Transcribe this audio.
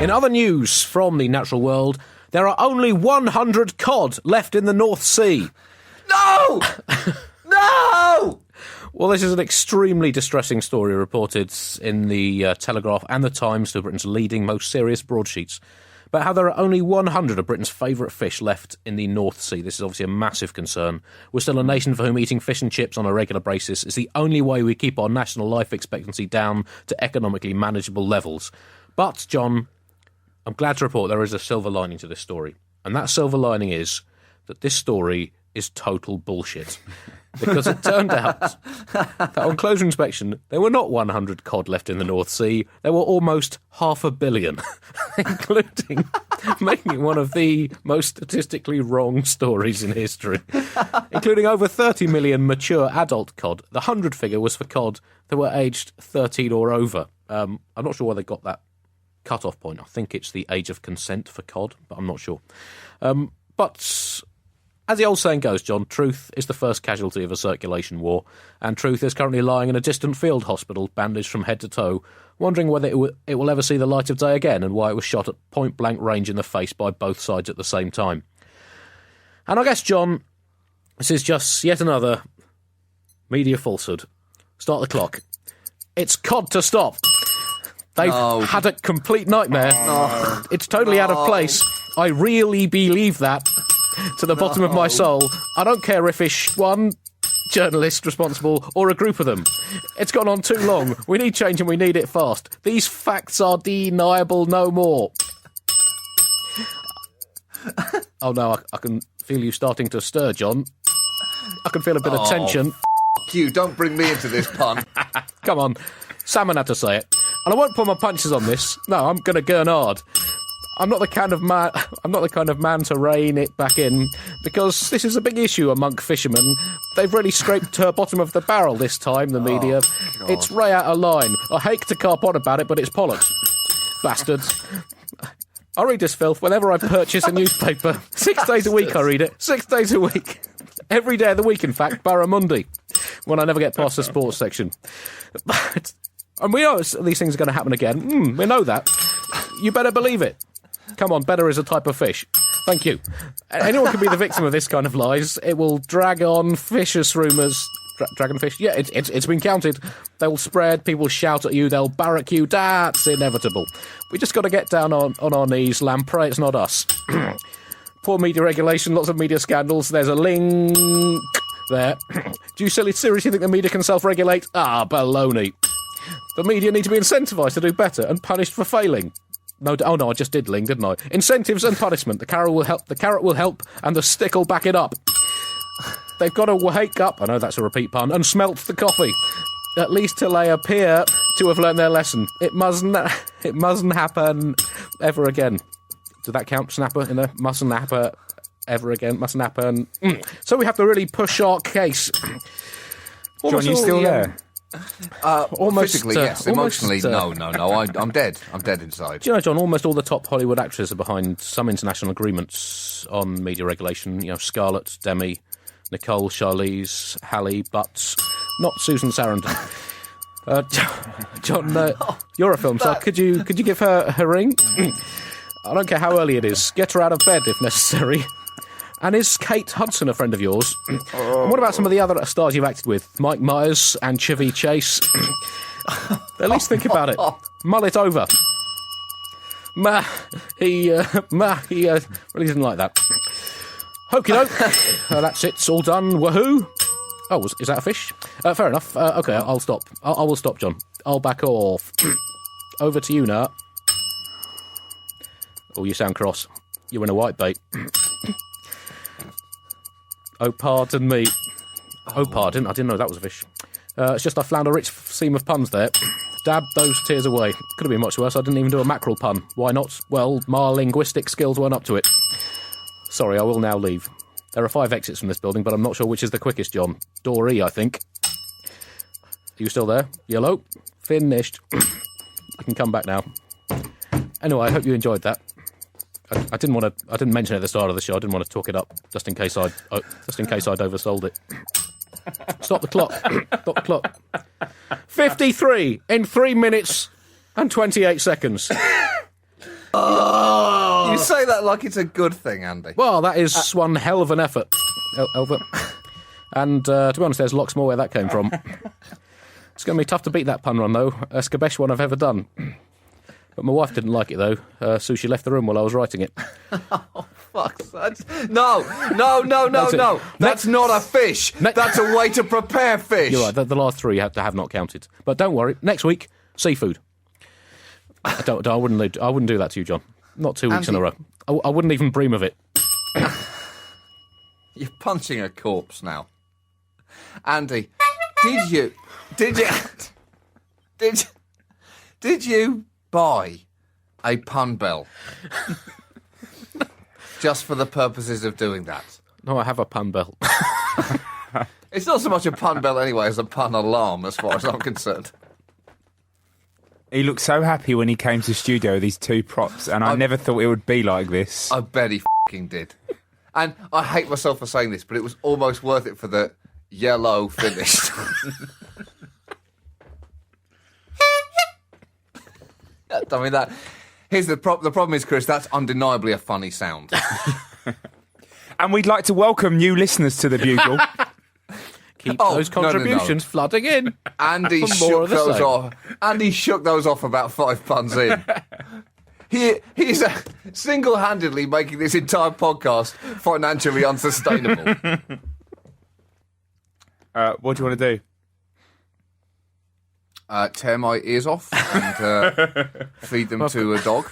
In other news from the natural world, there are only 100 cod left in the North Sea. No! No! Well, this is an extremely distressing story reported in the Telegraph and the Times, two of Britain's leading, most serious broadsheets, about how there are only 100 of Britain's favourite fish left in the North Sea. This is obviously a massive concern. We're still a nation for whom eating fish and chips on a regular basis is the only way we keep our national life expectancy down to economically manageable levels. But, John, I'm glad to report there is a silver lining to this story. And that silver lining is that this story is total bullshit. Because it turned out that on closer inspection, there were not 100 cod left in the North Sea. There were almost 500 million, including making it one of the most statistically wrong stories in history, including over 30 million mature adult cod. The 100 figure was for cod that were aged 13 or over. I'm not sure where they got that cut-off point. I think it's the age of consent for cod, but I'm not sure. But as the old saying goes, John, truth is the first casualty of a circulation war, and truth is currently lying in a distant field hospital, bandaged from head to toe, wondering whether it will ever see the light of day again and why it was shot at point-blank range in the face by both sides at the same time. And I guess, John, this is just yet another media falsehood. Start the clock. It's cod to stop. They've had a complete nightmare. It's totally out of place. I really believe that. To the bottom of my soul. I don't care if it's one journalist responsible or a group of them. It's gone on too long. We need change and we need it fast. These facts are deniable no more. Oh no, I can feel you starting to stir, John. I can feel a bit of tension. You, don't bring me into this pun. Come on, Salmon had to say it. And I won't pull my punches on this. No, I'm going to gurn hard. I'm not the kind of man to rein it back in, because this is a big issue among fishermen. They've really scraped her bottom of the barrel this time, the media. It's way out of line. I hate to carp on about it, but it's bollocks. Bastards. I read this filth whenever I purchase a newspaper. 6 days a week I read it. 6 days a week. Every day of the week, in fact, barramundi, when I never get past the sports section. And we know these things are going to happen again. We know that. You better believe it. Come on, better is a type of fish. Thank you. Anyone can be the victim of this kind of lies. It will drag on vicious rumours. Dragonfish? Yeah, it's been counted. They'll spread, people shout at you, they'll barrack you. That's inevitable. We just got to get down on our knees, lamprey, it's not us. Poor media regulation, lots of media scandals. There's a link there. Do you seriously think the media can self-regulate? Baloney. The media need to be incentivised to do better and punished for failing. No, I just did Ling, didn't I? Incentives and punishment. The carrot will help, and the stick will back it up. They've got to wake up, I know that's a repeat pun, and smelt the coffee. At least till they appear to have learned their lesson. It mustn't happen ever again. Did that count, Snapper, in there? Mustn't happen ever again. Mustn't happen. So we have to really push our case. John, you still there? Almost, physically, yes. Emotionally, no. I'm dead. I'm dead inside. Do you know, John, almost all the top Hollywood actors are behind some international agreements on media regulation. You know, Scarlett, Demi, Nicole, Charlize, Halle, but not Susan Sarandon. John, you're a film star. Could you give her a ring? I don't care how early it is. Get her out of bed if necessary. And is Kate Hudson a friend of yours? And what about some of the other stars you've acted with? Mike Myers and Chevy Chase? At least think about it. Mull it over. He really didn't like that. Okie doke. That's it. It's all done. Woohoo. Oh, is that a fish? Fair enough. Okay, I'll stop. I will stop, John. I'll back off. Over to you now. Oh, you sound cross. You're in a whitebait. Oh, pardon me. Oh, pardon. I didn't know that was a fish. It's just I found a rich seam of puns there. Dab those tears away. Could have been much worse. I didn't even do a mackerel pun. Why not? Well, my linguistic skills weren't up to it. Sorry, I will now leave. There are 5 exits from this building, but I'm not sure which is the quickest, John. Door E, I think. Are you still there? Yellow? Finished. I can come back now. Anyway, I hope you enjoyed that. I didn't mention it at the start of the show. I didn't want to talk it up, just in case I'd oversold it. Stop the clock. Stop the clock. 53 in 3 minutes and 28 seconds. You say that like it's a good thing, Andy. Well, that is one hell of an effort, Elva. And to be honest, there's lots more where that came from. It's going to be tough to beat that pun run, though. It's the best one I've ever done. But my wife didn't like it, though, so she left the room while I was writing it. Oh, fuck. No. That's not a fish. That's a way to prepare fish. You're right, the last three have not counted. But don't worry, next week, seafood. I wouldn't do that to you, John. Not 2 weeks in a row. I wouldn't even dream of it. You're punching a corpse now. Andy, did you buy a pun bell just for the purposes of doing that? No, I have a pun bell. It's not so much a pun bell anyway as a pun alarm, as far as I'm concerned. He looked so happy when he came to the studio with these two props, and I never thought it would be like this. I bet he f***ing did. And I hate myself for saying this, but it was almost worth it for the yellow finish. I mean, here's the problem is, Chris, that's undeniably a funny sound. And we'd like to welcome new listeners to the Bugle. Keep those contributions flooding in. Andy shook those off. Andy shook those off about 5 puns in. He's single-handedly making this entire podcast financially unsustainable. What do you want to do? Tear my ears off and feed them to a dog.